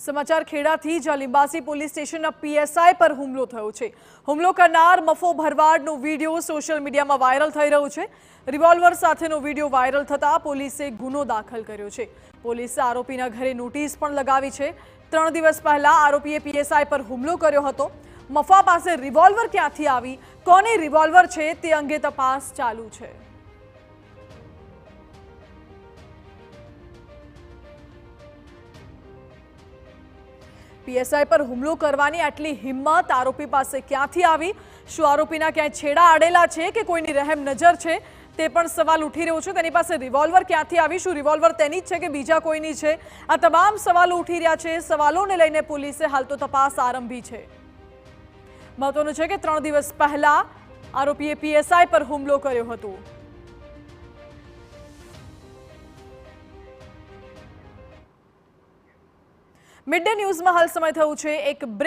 સમાચાર ખેડાથી જ્યાં લિંબાસી પોલીસ સ્ટેશનના પીએસઆઈ પર હુમલો થયો છે। હુમલો કરનાર મફો ભરવાડનો વિડીયો સોશિયલ મીડિયામાં વાયરલ થઈ રહ્યો છે। રિવોલ્વર સાથેનો વિડીયો વાયરલ થતા પોલીસે ગુનો દાખલ કર્યો છે। પોલીસે આરોપીના ઘરે નોટિસ પણ લગાવી છે। 3 દિવસ પહેલા આરોપીએ પીએસઆઈ પર હુમલો કર્યો હતો। મફા પાસે રિવોલ્વર ક્યાંથી આવી, કોની રિવોલ્વર છે તે અંગે તપાસ ચાલુ છે। पीएसआई पर हुमलो करवानी आटली हिम्मत आरोपी पासे क्यांथी आवी? शुं आरोपीना क्यांय छेड़ा आडेला छे के कोईनी रहम नजर छे ते पण सवाल उठी रह्यो छे। तेनी पासे रिवोल्वर क्यांथी आवी? शुं रिवोल्वर तेनी ज छे के बीजा कोईनी छे? आ तमाम सवालो उठी रह्या छे। सवालोने लईने पोलीसे हाल तो तपास आरंभी छे। महत्वनुं छे के 3 दिवस पहला आरोपीए पीएसआई पर हुमलो कर्यो हतो। मिड डे न्यूज में हाल समय थयुं छे एक ब्रेक।